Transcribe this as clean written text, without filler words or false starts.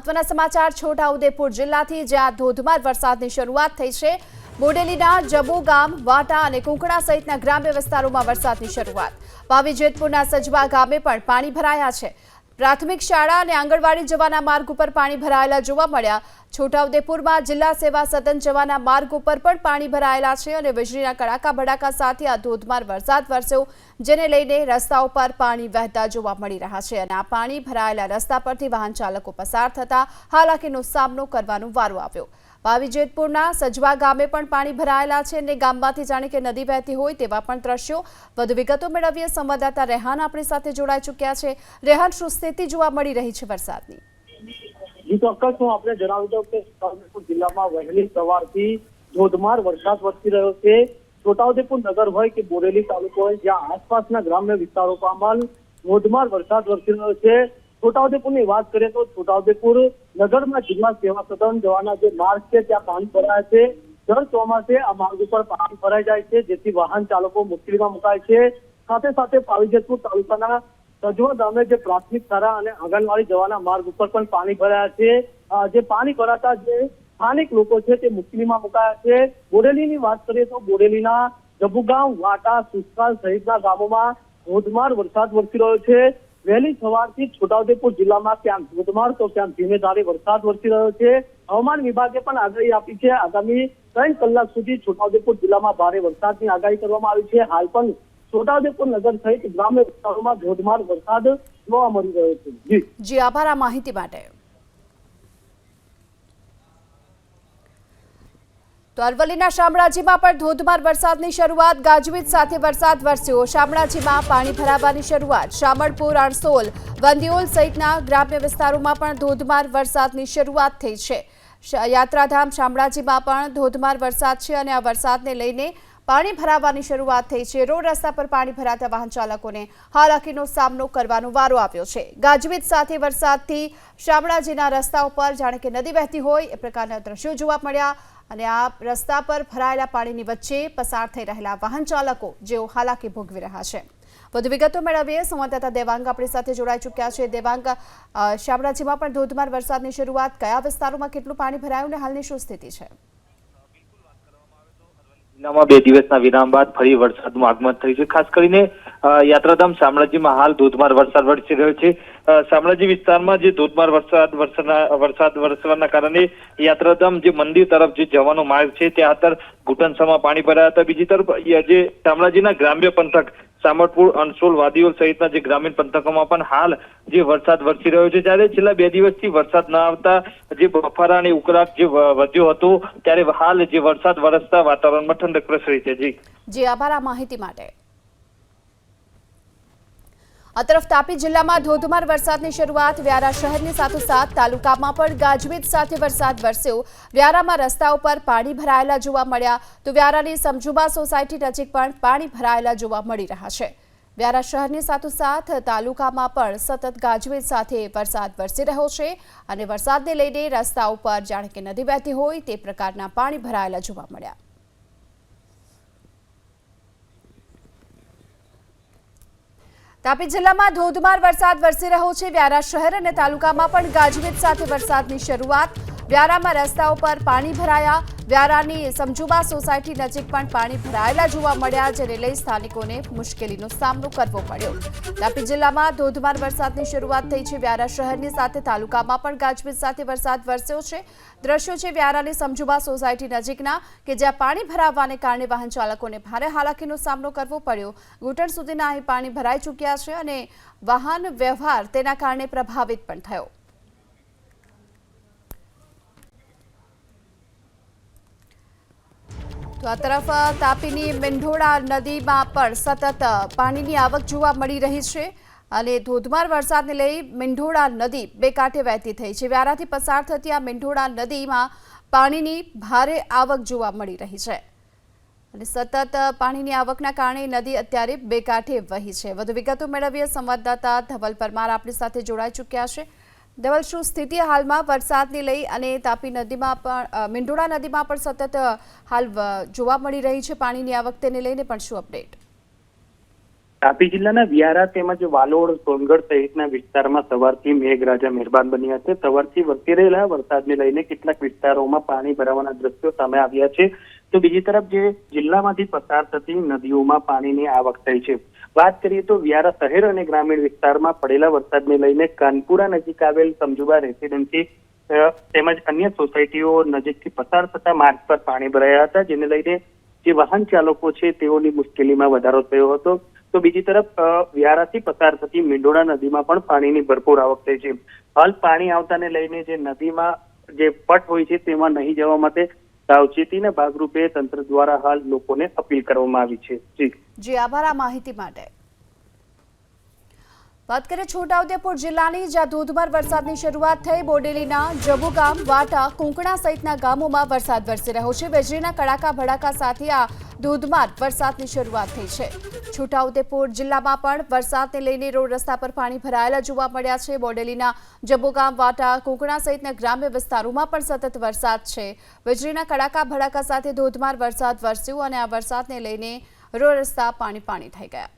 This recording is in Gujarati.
મહત્વના સમાચાર છોટાઉદેપુર જિલ્લાથી, જ્યાં ધોધમાર વરસાદની શરૂઆત થઈ છે। બોડેલીના જબુ ગામ, વાટા અને કુંકણા સહિતના ગ્રામ્ય વિસ્તારોમાં વરસાદની શરૂઆત। પાવી જેતપુરના સજવા ગામે પણ પાણી ભરાયા છે। પ્રાથમિક શાળા અને આંગણવાડી જવાના માર્ગ ઉપર પાણી ભરાયેલા જોવા મળ્યા। છોટાઉદેપુરમાં જિલ્લા સેવા સદન જવાના માર્ગ ઉપર પણ પાણી ભરાયેલા છે અને વીજળીના કડાકા ભડાકા સાથે આ ધોધમાર વરસાદ વરસ્યો, જેને લઈને રસ્તાઓ પર પાણી વહેતા જોવા મળી રહ્યા છે અને આ પાણી ભરાયેલા રસ્તા પરથી વાહન ચાલકો પસાર થતા હાલાકીનો સામનો કરવાનો વારો આવ્યો। પાવી જેતપુરના સજવા ગામે પણ પાણી ભરાયેલા છે અને ગામમાંથી જાણે કે નદી વહેતી હોય તેવા પણ દ્રશ્યો। વધુ વિગતો મેળવીએ સંવાદદાતા રેહાન આપણી સાથે જોડાઈ ચૂક્યા છે। રેહાન, શું સ્થિતિ જોવા મળી રહી છે વરસાદની? ચોક્કસ હું આપણે જણાવી દઉં કે છોટાઉદેપુર જિલ્લામાં વહેલી સવારથી ધોધમાર વરસાદ વરસી રહ્યો છે। છોટાઉદેપુર નગર હોય કે બોરેલી તાલુકો હોય, જ્યાં આસપાસના ગ્રામ્ય વિસ્તારોમાં ધોધમાર વરસાદ વરસી રહ્યો છે। છોટાઉદેપુરની વાત કરીએ તો છોટાઉદેપુર નગરમાં જિલ્લા સેવા સદન જવાના જે માર્ગ છે ત્યાં પાણી ભરાયા છે। દર ચોમાસે આ માર્ગ ઉપર પાણી ભરાઈ જાય છે, જેથી વાહન ચાલકો મુશ્કેલીમાં મુકાય છે। સાથે સાથે પાવીજેતપુર તાલુકાના સજવા ગામે જે પ્રાથમિક શાળા અને આંગણવાડી જવાના માર્ગ ઉપર પણ પાણી ભરાયા છે। જે પાણી ભરાતા જે સ્થાનિક લોકો છે તે મુશ્કેલીમાં મુકાયા છે। બોરેલીની વાત કરીએ તો બોરેલીના જબુગામ, વાટા, સુસ્કાલ સહિતના ગામોમાં ધોધમાર વરસાદ વરસી રહ્યો છે। વહેલી સવારથી છોટાઉદેપુર જિલ્લામાં ક્યાંક ધોધમાર તો ક્યાંક ધીમે ધારે વરસાદ વરસી રહ્યો છે। હવામાન વિભાગે પણ આગાહી આપી છે। આગામી 3 કલાક સુધી છોટાઉદેપુર જિલ્લામાં ભારે વરસાદની આગાહી કરવામાં આવી છે। હાલ પણ છોટાઉદેપુર નગર સહિત ગ્રામ્ય વિસ્તારોમાં ધોધમાર વરસાદ જોવા મળી રહ્યો છે। જી આભાર આ માહિતી માટે। તો અરવલ્લીના શામળાજીમાં પણ ધોધમાર વરસાદની શરૂઆત, ગાજવીજ સાથે વરસાદ વરસ્યો। શામળાજીમાં પાણી ભરાવાની શરૂઆત। શામળપુર, અણસોલ, વંદિયોલ સહિતના ગ્રામ્ય વિસ્તારોમાં પણ ધોધમાર વરસાદની શરૂઆત થઈ છે। યાત્રાધામ શામળાજીમાં પણ ધોધમાર વરસાદ છે અને આ વરસાદને લઈને પાણી ભરાવાની શરૂઆત થઈ છે। રોડ રસ્તા પર પાણી ભરાતા વાહન ચાલકોને હાલાકીનો સામનો કરવાનો વારો આવ્યો છે। ગાજવીજ સાથે વરસાદથી શામળાજીના રસ્તાઓ પર જાણે કે નદી વહેતી હોય એ પ્રકારના દ્રશ્યો જોવા મળ્યા અને આ રસ્તા પર ભરાયેલા પાણીની વચ્ચે પસાર થઈ રહેલા વાહન ચાલકો જેઓ હાલાકી ભોગવી રહ્યા છે। વધુ વિગતો મેળવીએ સંવાદદાતા દેવાંગ આપણી સાથે જોડાઈ ચૂક્યા છે। દેવાંગ, શામળાજીમાં પણ ધોધમાર વરસાદની શરૂઆત, કયા વિસ્તારોમાં કેટલું પાણી ભરાયું અને હાલની શું સ્થિતિ છે? જિલ્લામાં 2 દિવસના વિરામ બાદ ફરી વરસાદનું આગમન થયું છે। ખાસ કરીને યાત્રાધામ શામળાજીમાં હાલ ધોધમાર વરસાદ વરસી રહ્યો છે। શામળાજી વિસ્તારમાં જે ધોધમાર વરસાદ વરસવાના કારણે યાત્રાધામ જે મંદિર તરફ જે જવાનો માર્ગ છે ત્યાં અત્યારે ઘૂંટણસમાં પાણી ભરાયા હતા। બીજી તરફ જે શામળાજીના ગ્રામ્ય પંથક શામળપુર, અણસોલ, વાદીઓલ સહિતના જે ગ્રામીણ પંથકોમાં પણ હાલ જે વરસાદ વરસી રહ્યો છે। ત્યારે છેલ્લા 2 દિવસથી વરસાદ ન આવતા જે બફારા અને ઉકળાટ જે વધ્યો હતો, ત્યારે હાલ જે વરસાદ વરસતા વાતાવરણમાં ઠંડક પ્રસરી છે। જી આભાર આ માહિતી માટે। આ તરફ તાપી જિલ્લામાં ધોધમાર વરસાદની શરૂઆત। વ્યારા શહેરની સાથોસાથ તાલુકામાં પણ ગાજવીજ સાથે વરસાદ વરસ્યો। વ્યારામાં રસ્તાઓ પર પાણી ભરાયેલા જોવા મળ્યા તો વ્યારાની સમજુબા સોસાયટી નજીક પણ પાણી ભરાયેલા જોવા મળી રહ્યા છે। વ્યારા શહેરની સાથોસાથ તાલુકામાં પણ સતત ગાજવીજ સાથે વરસાદ વરસી રહ્યો છે અને વરસાદને લઈને રસ્તાઓ પર જાણે કે નદી વહેતી હોય તે પ્રકારના પાણી ભરાયેલા જોવા મળ્યા। તાપી જિલ્લામાં ધોધમાર વરસાદ વરસી રહ્યો છે। વ્યારા શહેર અને તાલુકામાં પણ ગાજવીજ સાથે વરસાદની શરૂઆત। વ્યારામાં રસ્તાઓ પર પાણી ભરાયા। વ્યારાની સમજુબા સોસાયટી નજીક પણ પાણી ભરાયેલા જોવા મળ્યા, જેને લઈ સ્થાનિકોને મુશ્કેલીનો સામનો કરવો પડ્યો। તાપી જિલ્લામાં ધોધમાર વરસાદની શરૂઆત થઈ છે। વ્યારા શહેરની સાથે તાલુકામાં પણ ગાજવીજ સાથે વરસાદ વરસ્યો છે। દ્રશ્યો છે વ્યારાની સમજુબા સોસાયટી નજીકના કે જ્યાં પાણી ભરાવાને કારણે વાહન ચાલકોને ભારે હાલાકીનો સામનો કરવો પડ્યો। ઘૂંટણ સુધીના અહીં પાણી ભરાઈ ચૂક્યા છે અને વાહન વ્યવહાર તેના કારણે પ્રભાવિત પણ થયો। તો આ તરફ તાપીની મેંઢોળા નદીમાં પણ સતત પાણીની આવક જોવા મળી રહી છે અને ધોધમાર વરસાદને લઈ મેંઢોળા નદી બે કાંઠે વહેતી થઈ છે। વ્યારાથી પસાર થતી આ મેંઢોળા નદીમાં પાણીની ભારે આવક જોવા મળી રહી છે અને સતત પાણીની આવકના કારણે નદી અત્યારે બે કાંઠે વહી છે। વધુ વિગતો મેળવીએ સંવાદદાતા ધવલ પરમાર આપણી સાથે જોડાઈ ચૂક્યા છે। ધવલ, શું સ્થિતિ હાલમાં વરસાદને લઈ અને તાપી નદીમાં પણ મેંઢોળા નદીમાં પણ સતત હાલ જોવા મળી રહી છે પાણીની આવક, તેને લઈને પણ શું અપડેટ? તાપી જિલ્લાના વ્યારા તેમજ વાલોડ, સોનગઢ સહિતના વિસ્તારમાં સવારથી મેઘરાજા મહેરબાન બન્યા છે. સવારથી વરસી રહેલા વરસાદને લઈને કેટલાક વિસ્તારોમાં પાણી ભરાવાના દ્રશ્યો સામે આવ્યા છે. તો બીજી તરફ જે જિલ્લામાંથી પસાર થતી નદીઓમાં પાણીની આવક થઈ છે. વાત કરીએ તો વ્યારા શહેર અને ગ્રામીણ વિસ્તારમાં પડેલા વરસાદને લઈને કાનપુરા નજીક આવેલ સમજુબા રેસીડેન્સી તેમજ અન્ય સોસાયટીઓ નજીકથી પસાર થતા માર્ગ પર પાણી ભરાયા હતા, જેને લઈને જે વાહન ચાલકો છે તેઓની મુશ્કેલીમાં વધારો થયો હતો. તો બીજી તરફ વ્યારાથી પસાર થતી મીંડોળા નદીમાં પણ પાણીની ભરપૂર આવક થઈ છે. હાલ પાણી આવતાને લઈને જે નદીમાં જે પટ હોય છે તેમાં નહીં જવા માટે સાવચેતીના ભાગરૂપે તંત્ર દ્વારા હાલ લોકોને અપીલ કરવામાં આવી છે. જી આભાર આ માહિતી માટે. વાત કરીએ છોટાઉદેપુર જિલ્લાની, જ્યાં ધોધમાર વરસાદની શરૂઆત થઈ. બોડેલીના જબુગામ, વાટા, કુંકણા સહિતના ગામોમાં વરસાદ વરસી રહ્યો છે. વીજળીના કડાકા ભડાકા સાથે આ ધોધમાર વરસાદની શરૂઆત થઈ છે. છોટાઉદેપુર જિલ્લામાં પણ વરસાદને લઈને રોડ રસ્તા પર પાણી ભરાયેલા જોવા મળ્યા છે. બોડેલીના જબુગામ, વાટા, કુંકણા સહિતના ગ્રામ્ય વિસ્તારોમાં પણ સતત વરસાદ છે. વીજળીના કડાકા ભડાકા સાથે ધોધમાર વરસાદ વરસ્યો અને આ વરસાદને લઈને રોડ રસ્તા પાણી થઈ ગયા.